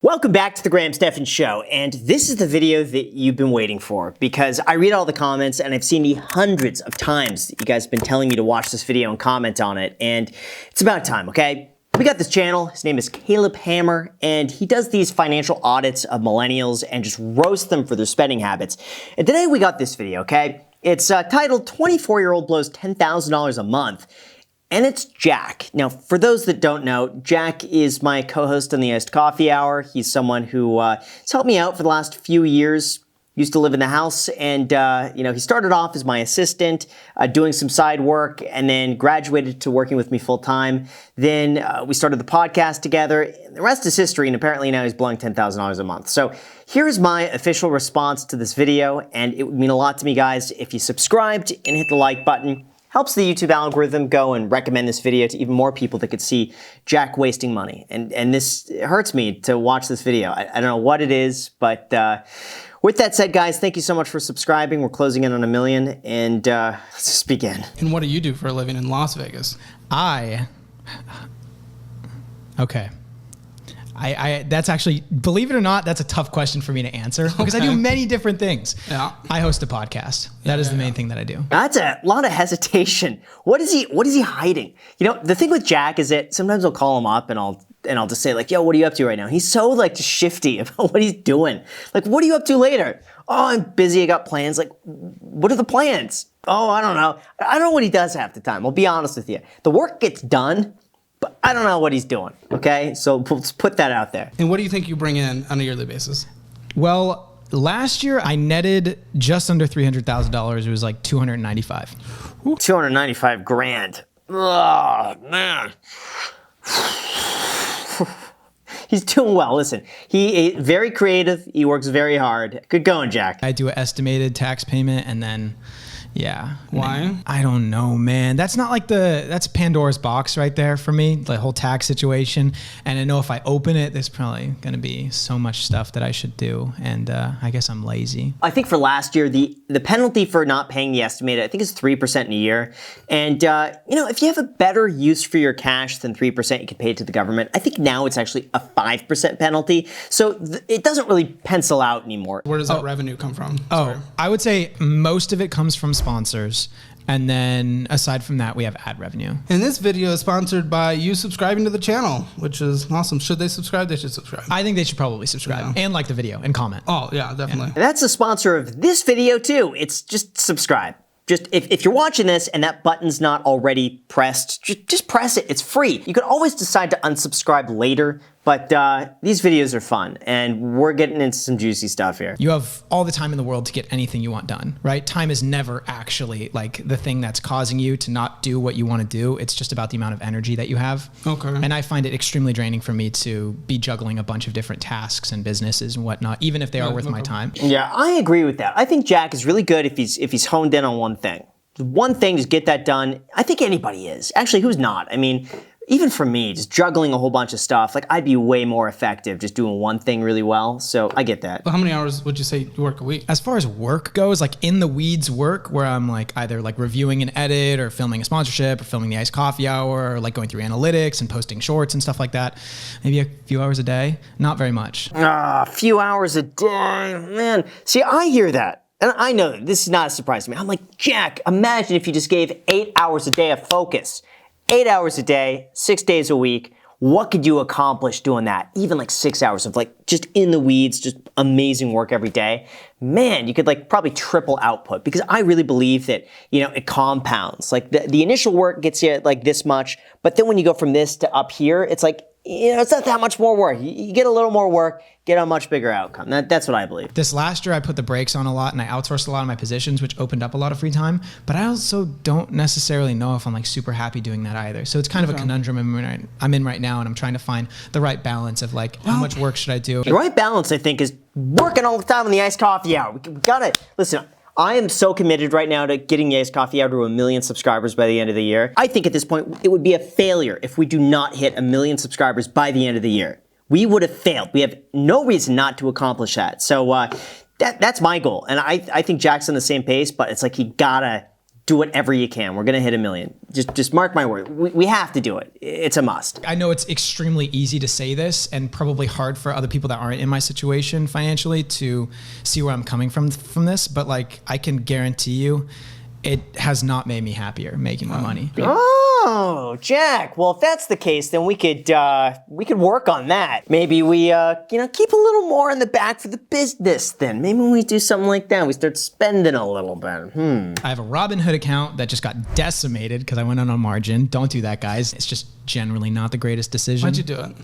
Welcome back to the Graham Stephan Show, and this is the video that you've been waiting for because I read all the comments and I've seen the hundreds of times that you guys have been telling me to watch this video and comment on it, and it's about time, okay? We got this channel, his name is Caleb Hammer, and he does these financial audits of millennials and just roasts them for their spending habits. And today we got this video, okay? It's titled 24-Year-Old Blows $10,000 a Month. And it's Jack. Now, for those that don't know, Jack is my co-host on the Iced Coffee Hour. He's someone who has helped me out for the last few years. Used to live in the house, and he started off as my assistant, doing some side work, and then graduated to working with me full time. Then we started the podcast together. The rest is history, and apparently now he's blowing $10,000 a month. So here's my official response to this video, and it would mean a lot to me, guys, if you subscribed and hit the like button. Helps the YouTube algorithm go and recommend this video to even more people that could see Jack wasting money. And this hurts me to watch this video. I don't know what it is, but with that said, guys, thank you so much for subscribing. We're closing in on 1 million, and let's just begin. And what do you do for a living in Las Vegas? That's actually, believe it or not, that's a tough question for me to answer because I do many different things. Yeah. I host a podcast. That is the main thing that I do. That's a lot of hesitation. What is he hiding? You know, the thing with Jack is that sometimes I'll call him up and I'll just say like, yo, what are you up to right now? He's so just shifty about what he's doing. Like, what are you up to later? Oh, I'm busy. I got plans. Like, what are the plans? Oh, I don't know. I don't know what he does half the time. I'll be honest with you. The work gets done, but I don't know what he's doing, okay? So let's put that out there. And what do you think you bring in on a yearly basis? Well, last year I netted just under $300,000. It was like 295. 295 grand. Oh, man. He's doing well. Listen, he is very creative. He works very hard. Good going, Jack. I do an estimated tax payment and then... yeah. Why? I don't know, man. That's not like that's Pandora's box right there for me, the whole tax situation. And I know if I open it, there's probably going to be so much stuff that I should do. And I guess I'm lazy. I think for last year, the penalty for not paying the estimated, I think is 3% in a year. And, if you have a better use for your cash than 3% you can pay to the government, I think now it's actually a 5% penalty. So it doesn't really pencil out anymore. Where does that revenue come from? Sorry. I would say most of it comes from sponsors, and then aside from that we have ad revenue. And this video is sponsored by you subscribing to the channel, which is awesome. Should they subscribe? They should subscribe. I think they should probably subscribe and like the video and comment. Oh yeah, definitely. And that's the sponsor of this video too. It's just subscribe. Just if you're watching this and that button's not already pressed, just press it. It's free. You can always decide to unsubscribe later, but these videos are fun, and we're getting into some juicy stuff here. You have all the time in the world to get anything you want done, right? Time is never actually like the thing that's causing you to not do what you want to do. It's just about the amount of energy that you have. Okay. And I find it extremely draining for me to be juggling a bunch of different tasks and businesses and whatnot, even if they are worth my time. Yeah, I agree with that. I think Jack is really good if he's honed in on one thing. One thing, just get that done. I think anybody is. Actually, who's not? I mean, even for me, just juggling a whole bunch of stuff, like I'd be way more effective just doing one thing really well. So I get that. Well, how many hours would you say you work a week? As far as work goes, like in the weeds work where I'm like either like reviewing an edit or filming a sponsorship or filming the Iced Coffee Hour or like going through analytics and posting shorts and stuff like that. Maybe a few hours a day. Not very much. A few hours a day, man. See, I hear that. And I know that this is not a surprise to me. I'm like, Jack, imagine if you just gave 8 hours a day of focus. 8 hours a day, 6 days a week. What could you accomplish doing that? Even like 6 hours of like just in the weeds, just amazing work every day. Man, you could like probably triple output, because I really believe that, it compounds. Like the initial work gets you like this much, but then when you go from this to up here, it's like, it's not that much more work. You get a little more work, get a much bigger outcome. That's what I believe. This last year, I put the brakes on a lot and I outsourced a lot of my positions, which opened up a lot of free time. But I also don't necessarily know if I'm like super happy doing that either. So it's kind of a conundrum I'm in right now, and I'm trying to find the right balance of like, how much work should I do? The right balance, I think, is working all the time on the Iced Coffee Hour. We gotta, listen, I am so committed right now to getting the Iced Coffee Hour to 1 million subscribers by the end of the year. I think at this point, it would be a failure if we do not hit 1 million subscribers by the end of the year. We would have failed. We have no reason not to accomplish that. So that's my goal. And I think Jack's on the same pace, but it's like he gotta do whatever you can. We're gonna hit 1 million. Just mark my word. We have to do it. It's a must. I know it's extremely easy to say this and probably hard for other people that aren't in my situation financially to see where I'm coming from this, but like I can guarantee you it has not made me happier making more money. Oh, Jack. Well, if that's the case, then we could work on that. Maybe we keep a little more in the back for the business. Then maybe we do something like that. We start spending a little bit. I have a Robinhood account that just got decimated because I went on a margin. Don't do that, guys. It's just generally not the greatest decision. Why'd you do it?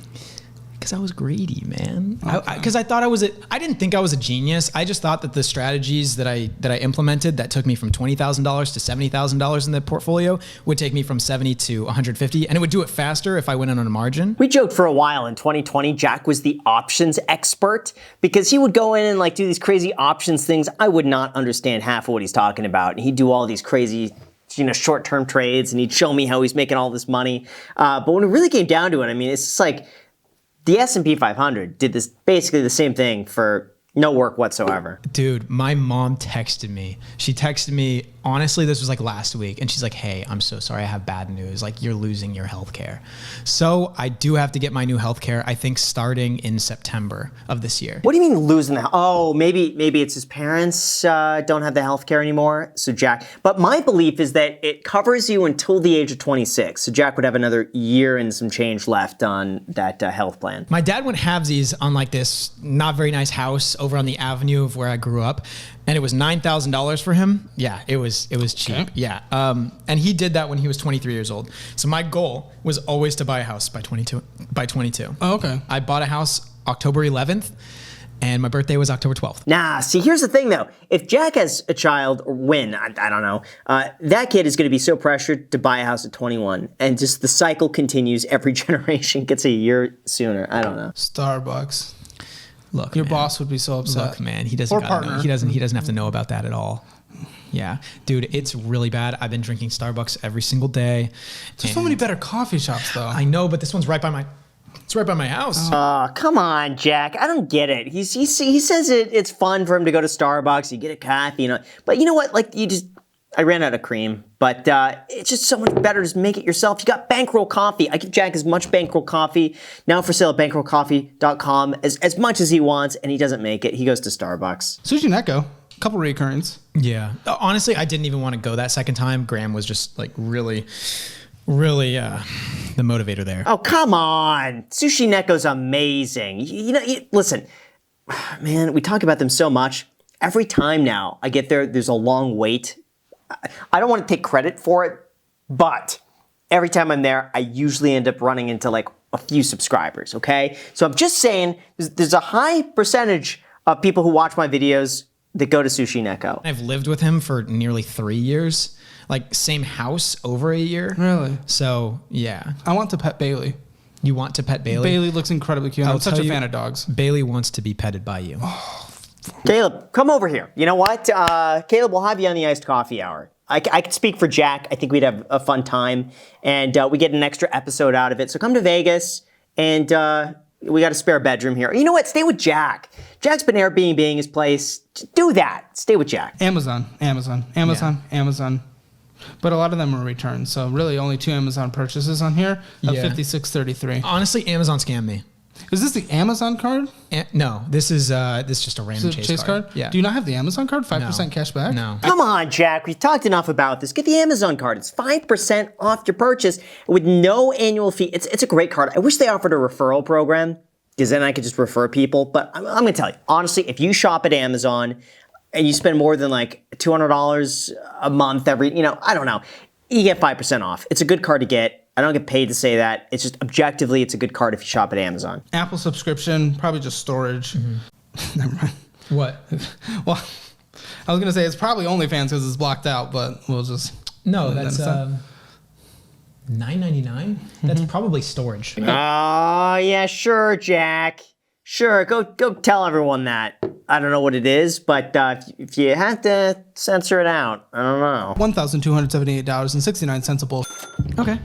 Because I was greedy, man. Because I thought I didn't think I was a genius. I just thought that the strategies that I implemented that took me from $20,000 to $70,000 in the portfolio would take me from 70 to 150, and it would do it faster if I went in on a margin. We joked for a while in 2020, Jack was the options expert because he would go in and like do these crazy options things. I would not understand half of what he's talking about. And he'd do all these crazy short-term trades, and he'd show me how he's making all this money. But when it really came down to it, I mean, it's just like, the S&P 500 did this basically the same thing for no work whatsoever. Dude, my mom texted me. She texted me, honestly, this was like last week, and she's like, hey, I'm so sorry, I have bad news. Like, you're losing your healthcare. So I do have to get my new healthcare, I think starting in September of this year. What do you mean losing the, oh, maybe it's his parents don't have the healthcare anymore. So Jack, but my belief is that it covers you until the age of 26. So Jack would have another year and some change left on that health plan. My dad went halvesies on like this not very nice house over on the avenue of where I grew up, and it was $9,000 for him. Yeah, it was cheap. Okay. Yeah, and he did that when he was 23 years old. So my goal was always to buy a house by 22. Oh, okay. I bought a house October 11th, and my birthday was October 12th. Nah, see, here's the thing though. If Jack has a child, or when, I don't know, that kid is going to be so pressured to buy a house at 21, and just the cycle continues. Every generation gets a year sooner. I don't know. Starbucks. Look, your boss would be so upset. Look, man, he doesn't know. He doesn't have to know about that at all. Yeah, dude, it's really bad. I've been drinking Starbucks every single day. There's so many better coffee shops, though. I know, but this one's right by my. It's right by my house. Come on, Jack. I don't get it. He says it's fun for him to go to Starbucks. You get a coffee, But you know what? Like I ran out of cream, but it's just so much better to just make it yourself. You got Bankroll Coffee. I give Jack as much Bankroll Coffee, now for sale at bankrollcoffee.com, as much as he wants, and he doesn't make it. He goes to Starbucks. Sushi Neko, couple recurrents. Yeah. Honestly, I didn't even want to go that second time. Graham was just like really the motivator there. Oh, come on. Sushi Neko's amazing. Listen, man, we talk about them so much. Every time now I get there, there's a long wait. I don't want to take credit for it, but every time I'm there, I usually end up running into like a few subscribers, okay? So I'm just saying there's a high percentage of people who watch my videos that go to Sushi Neko. I've lived with him for nearly 3 years, like same house over a year. Really? So, yeah. I want to pet Bailey. You want to pet Bailey? Bailey looks incredibly cute. I'm such a fan of dogs. Bailey wants to be petted by you. Caleb, come over here. You know what? Caleb, we'll have you on the iced coffee hour. I could speak for Jack. I think we'd have a fun time, and we get an extra episode out of it. So come to Vegas, and we got a spare bedroom here. You know what? Stay with Jack. Jack's been Airbnb-ing his place. Just do that. Stay with Jack. Amazon. But a lot of them are returns. So really only 2 Amazon purchases on here of $56.33. Honestly, Amazon scammed me. Is this the Amazon card? No, this is just a random Chase card. Yeah. Do you not have the Amazon card? 5% cash back? No. Come on, Jack. We've talked enough about this. Get the Amazon card. It's 5% off your purchase with no annual fee. It's a great card. I wish they offered a referral program because then I could just refer people. But I'm going to tell you, honestly, if you shop at Amazon and you spend more than like $200 a month every, I don't know, you get 5% off. It's a good card to get. I don't get paid to say that. It's just objectively, it's a good card if you shop at Amazon. Apple subscription, probably just storage. Mm-hmm. Never mind. What? Well, I was going to say it's probably OnlyFans because it's blocked out, but we'll just... No, that's $9.99? That's probably storage. Oh, yeah, sure, Jack. Sure, go tell everyone that. I don't know what it is, but if you have to censor it out, I don't know. $1,278.69 a bull. Okay.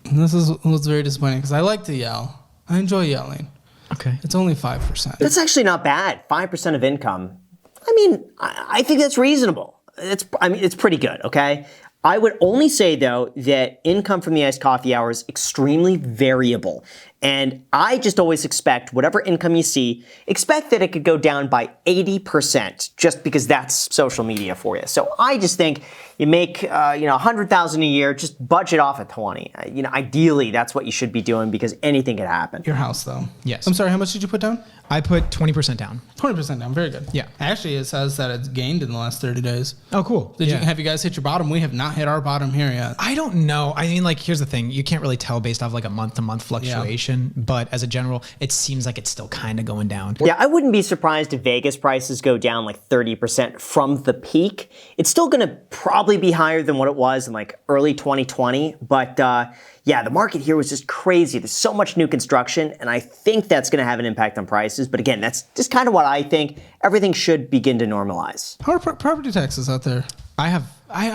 This was very disappointing because I like to yell. I enjoy yelling. Okay. It's only 5%. That's actually not bad. 5% of income. I mean, I think that's reasonable. It's pretty good, okay? I would only say, though, that income from the iced coffee hour is extremely variable. And I just always expect whatever income you see, expect that it could go down by 80% just because that's social media for you. So I just think you make, $100,000 a year, just budget off at 20. Ideally, that's what you should be doing because anything could happen. Your house, though. Yes. I'm sorry, how much did you put down? I put 20% down. 20% down, very good. Yeah. Actually, it says that it's gained in the last 30 days. Oh, cool. Have you guys hit your bottom? We have not hit our bottom here yet. I don't know. I mean, here's the thing. You can't really tell based off a month-to-month fluctuation, but as a general, it seems like it's still kind of going down. Yeah, I wouldn't be surprised if Vegas prices go down 30% from the peak. It's still going to probably be higher than what it was in early 2020, but the market here was just crazy. There's so much new construction, and I think that's going to have an impact on prices. But again, that's just kind of what I think. Everything should begin to normalize. How are property taxes out there? I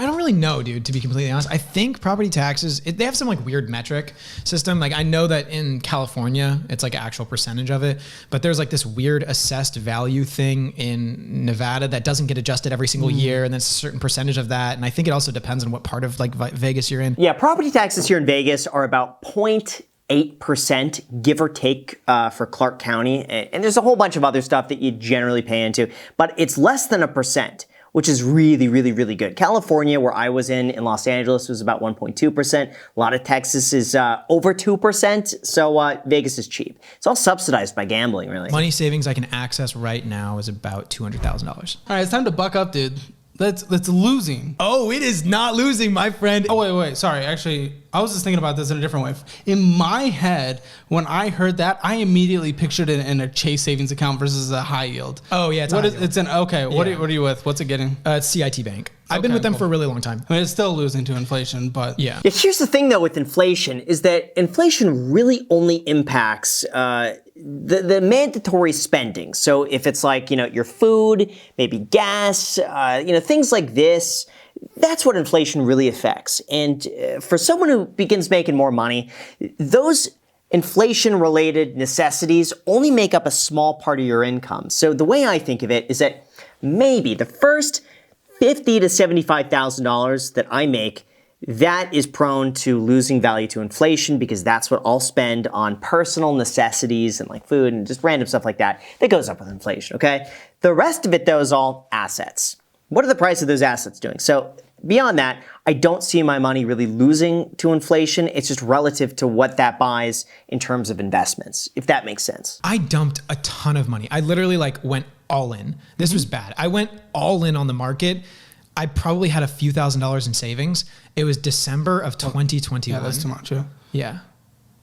don't really know, dude, to be completely honest. I think property taxes, they have some weird metric system. I know that in California, it's an actual percentage of it, but there's this weird assessed value thing in Nevada that doesn't get adjusted every single year. And there's a certain percentage of that. And I think it also depends on what part of Vegas you're in. Yeah, property taxes here in Vegas are about 0.8%, give or take, for Clark County. And there's a whole bunch of other stuff that you generally pay into, but it's less than 1%. Which is really, really, really good. California, where I was in Los Angeles, was about 1.2%. A lot of Texas is over 2%. So Vegas is cheap. It's all subsidized by gambling, really. Money savings I can access right now is about $200,000. All right, it's time to buck up, dude. That's losing. Oh, it is not losing, my friend. Oh, wait. Sorry. Actually, I was just thinking about this in a different way. In my head, when I heard that, I immediately pictured it in a Chase savings account versus a high yield. Oh, yeah. What are you with? What's it getting? It's CIT Bank. I've been with them for a really long time. I mean, it's still losing to inflation, but... Yeah. Here's the thing, though, with inflation, is that inflation really only impacts the mandatory spending. So if it's your food, maybe gas, things like this, that's what inflation really affects. And for someone who begins making more money, those inflation-related necessities only make up a small part of your income. So the way I think of it is that maybe the first $50,000 to $75,000 that I make, that is prone to losing value to inflation because that's what I'll spend on personal necessities and food and just random stuff like that goes up with inflation, okay? The rest of it, though, is all assets. What are the price of those assets doing? So beyond that, I don't see my money really losing to inflation. It's just relative to what that buys in terms of investments, if that makes sense. I dumped a ton of money. I literally went all in. This was bad. I went all in on the market. I probably had a few $1,000s in savings. It was December of 2021. Yeah, that's too much, Yeah.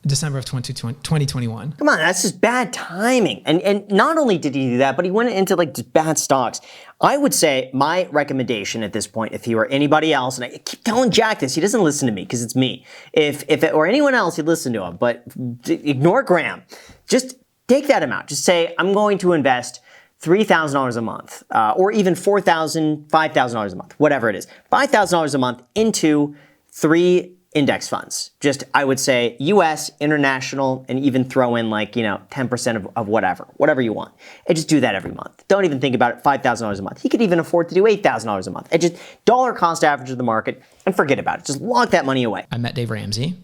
December of 2021. Come on, that's just bad timing. And not only did he do that, but he went into just bad stocks. I would say my recommendation at this point, if he were anybody else, and I keep telling Jack this, he doesn't listen to me because it's me. If it were anyone else, he'd listen to him, but ignore Graham. Just take that amount. Just say, I'm going to invest $3,000 a month, or even $4,000, $5,000 a month, whatever it is. $5,000 a month into 3 index funds. Just, I would say, US, international, and even throw in 10% of whatever you want. And just do that every month. Don't even think about it, $5,000 a month. He could even afford to do $8,000 a month. And just dollar cost average of the market and forget about it. Just lock that money away. I met Dave Ramsey.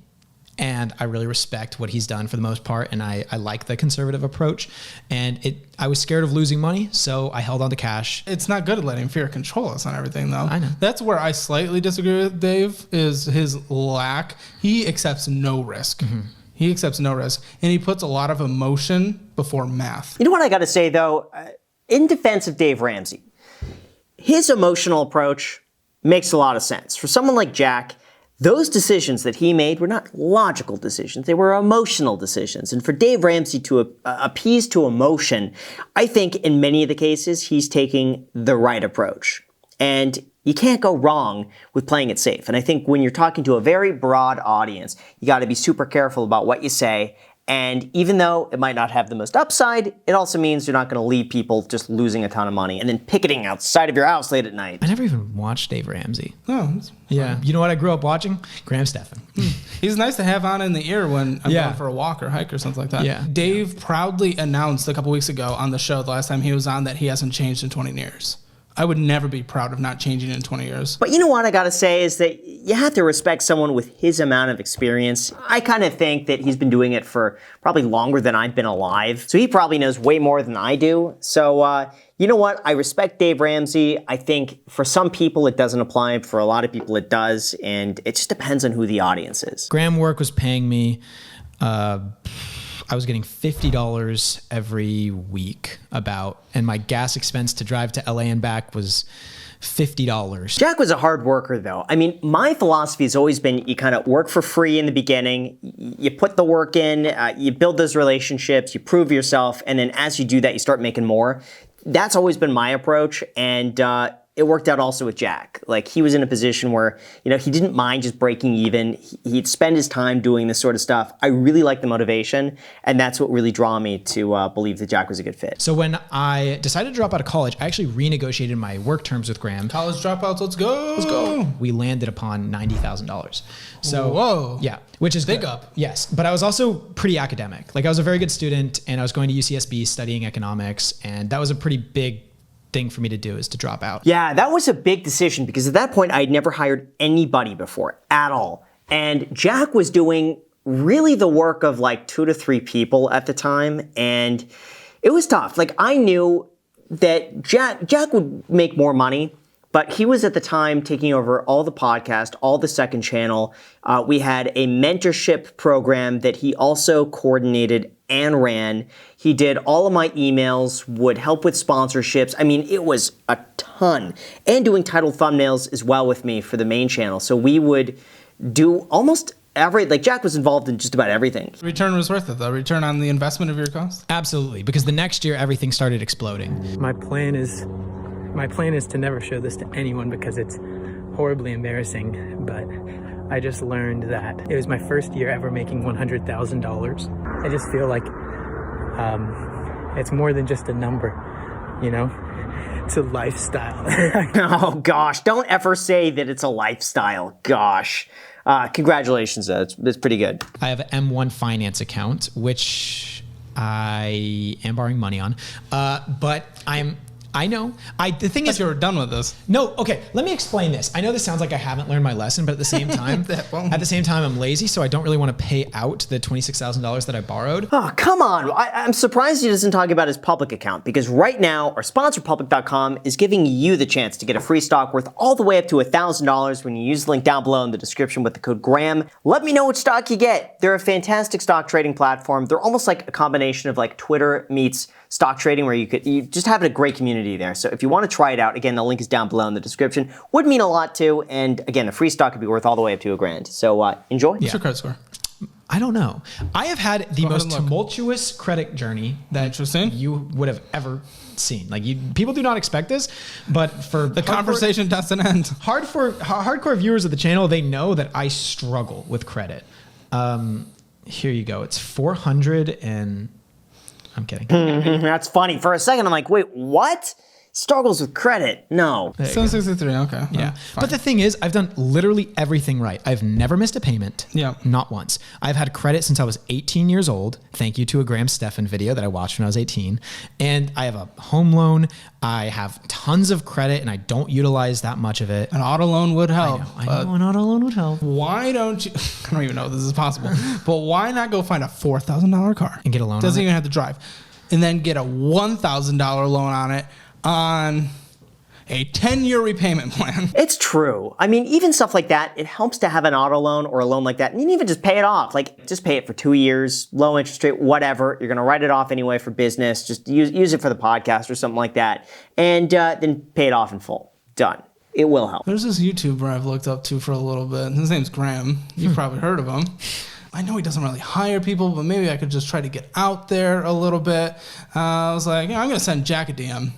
And I really respect what he's done for the most part. And I like the conservative approach. And I was scared of losing money, so I held on to cash. It's not good at letting fear control us on everything, though. I know. That's where I slightly disagree with Dave, is his lack. He accepts no risk. Mm-hmm. He accepts no risk. And he puts a lot of emotion before math. You know what I got to say, though? In defense of Dave Ramsey, his emotional approach makes a lot of sense. For someone like Jack, those decisions that he made were not logical decisions. They were emotional decisions. And for Dave Ramsey to appease to emotion, I think in many of the cases, he's taking the right approach. And you can't go wrong with playing it safe. And I think when you're talking to a very broad audience, you got to be super careful about what you say. And even though it might not have the most upside, it also means you're not going to leave people just losing a ton of money and then picketing outside of your house late at night. I never even watched Dave Ramsey. Oh, yeah. You know what I grew up watching? Graham Stephan. He's nice to have on in the ear when I'm going for a walk or hike or something like that. Yeah. Dave proudly announced a couple weeks ago on the show, the last time he was on, that he hasn't changed in 20 years. I would never be proud of not changing in 20 years. But you know what I gotta say is that you have to respect someone with his amount of experience. I kind of think that he's been doing it for probably longer than I've been alive. So he probably knows way more than I do. So, you know what? I respect Dave Ramsey. I think for some people it doesn't apply. For a lot of people it does. And it just depends on who the audience is. Graham Work was paying me, I was getting $50 every week and my gas expense to drive to LA and back was $50. Jack was a hard worker though. I mean, my philosophy has always been you kind of work for free in the beginning, you put the work in, you build those relationships, you prove yourself, and then as you do that, you start making more. That's always been my approach, and it worked out also with Jack. Like, he was in a position where, you know, he didn't mind just breaking even. He'd spend his time doing this sort of stuff. I really like the motivation, and that's what really drew me to believe that Jack was a good fit. So when I decided to drop out of college, I actually renegotiated my work terms with Graham. College dropouts, let's go. Let's go. We landed upon $90,000. So, whoa. Yeah, which is big good. up. Yes, but I was also pretty academic. Like, I was a very good student, and I was going to UCSB studying economics, and that was a pretty big thing for me to do, is to drop out. Yeah, that was a big decision because at that point I'd never hired anybody before at all. And Jack was doing really the work of like 2 to 3 people at the time. And it was tough. Like, I knew that Jack would make more money, but he was at the time taking over all the podcast, all the second channel. We had a mentorship program that he also coordinated and ran. He did all of my emails, would help with sponsorships. I mean, it was a ton. And doing title thumbnails as well with me for the main channel. So we would do almost like Jack was involved in just about everything. Return was worth it, though. Return on the investment of your cost? Absolutely, because the next year everything started exploding. My plan is to never show this to anyone because it's horribly embarrassing, but I just learned that it was my first year ever making $100,000. I just feel like it's more than just a number, you know? It's a lifestyle. Oh gosh, don't ever say that it's a lifestyle. Gosh. Congratulations, though. It's pretty good. I have an M1 finance account, which I am borrowing money on, but I know. The thing is, you were done with this. No, okay. Let me explain this. I know this sounds like I haven't learned my lesson, but at the same time, I'm lazy, so I don't really want to pay out the $26,000 that I borrowed. Oh, come on. I'm surprised he doesn't talk about his public account, because right now, our sponsor, Public.com, is giving you the chance to get a free stock worth all the way up to $1,000 when you use the link down below in the description with the code GRAHAM. Let me know which stock you get. They're a fantastic stock trading platform. They're almost like a combination of like Twitter meets stock trading, where you just have a great community there. So if you want to try it out, again, the link is down below in the description. Would mean a lot too. And again, a free stock could be worth all the way up to $1,000. So enjoy. What's your credit score? I don't know. I have had the most tumultuous credit journey that you would have ever seen. Like, people do not expect this, but for the conversation doesn't end. Hardcore viewers of the channel, they know that I struggle with credit. Here you go. It's 400 and I'm kidding. That's funny. For a second, I'm like, wait, what? Struggles with credit? No. 763, okay. Yeah. But the thing is, I've done literally everything right. I've never missed a payment. Yeah. Not once. I've had credit since I was 18 years old. Thank you to a Graham Stephan video that I watched when I was 18. And I have a home loan. I have tons of credit and I don't utilize that much of it. An auto loan would help. I know an auto loan would help. Why don't you, I don't even know if this is possible, but why not go find a $4,000 car? And get a loan Doesn't on even have to drive. And then get a $1,000 loan on it on a 10-year repayment plan. It's true. I mean, even stuff like that, it helps to have an auto loan or a loan like that. And you can even just pay it off. Like, just pay it for 2 years, low interest rate, whatever. You're going to write it off anyway for business. Just use it for the podcast or something like that. And then pay it off in full. Done. It will help. There's this YouTuber I've looked up to for a little bit. His name's Graham. You've probably heard of him. I know he doesn't really hire people, but maybe I could just try to get out there a little bit. I was like, I'm going to send Jack a DM.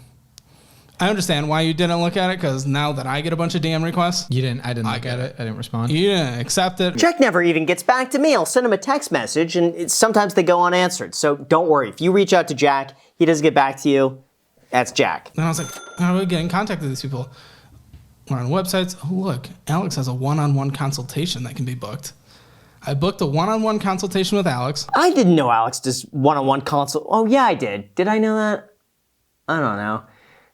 I understand why you didn't look at it, because now that I get a bunch of DM requests. I didn't look at it. I didn't respond. You didn't accept it. Jack never even gets back to me. I'll send him a text message, and sometimes they go unanswered. So don't worry. If you reach out to Jack, he doesn't get back to you, that's Jack. And I was like, how do we get in contact with these people? We're on websites. Oh, look, Alex has a one-on-one consultation that can be booked. I booked a one-on-one consultation with Alex. I didn't know Alex does one-on-one consult. Oh, yeah, I did. Did I know that? I don't know.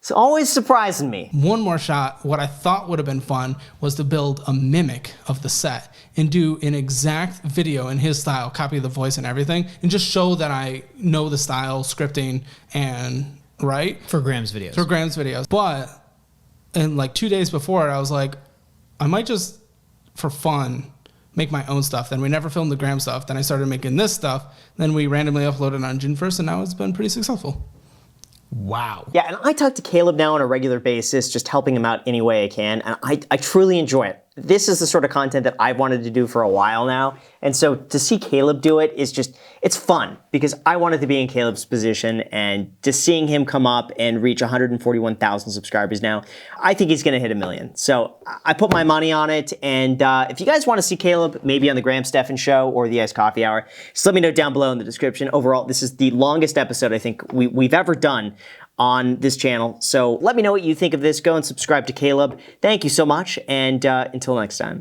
It's always surprising me. One more shot, what I thought would have been fun was to build a mimic of the set and do an exact video in his style, copy the voice and everything, and just show that I know the style, scripting, and right? For Graham's videos. For Graham's videos. But, and like 2 days before, I was like, I might just, for fun, make my own stuff. Then we never filmed the Graham stuff. Then I started making this stuff. Then we randomly uploaded on June 1st, and now it's been pretty successful. Wow. Yeah, and I talk to Caleb now on a regular basis, just helping him out any way I can, and I truly enjoy it. This is the sort of content that I've wanted to do for a while now, and so to see Caleb do it is just, it's fun, because I wanted to be in Caleb's position, and just seeing him come up and reach 141,000 subscribers now, I think he's gonna hit 1 million. So I put my money on it, and if you guys wanna see Caleb, maybe on the Graham Stephan Show or the Iced Coffee Hour, just let me know down below in the description. Overall, this is the longest episode I think we've ever done on this channel. So let me know what you think of this. Go and subscribe to Caleb. Thank you so much, and until next time.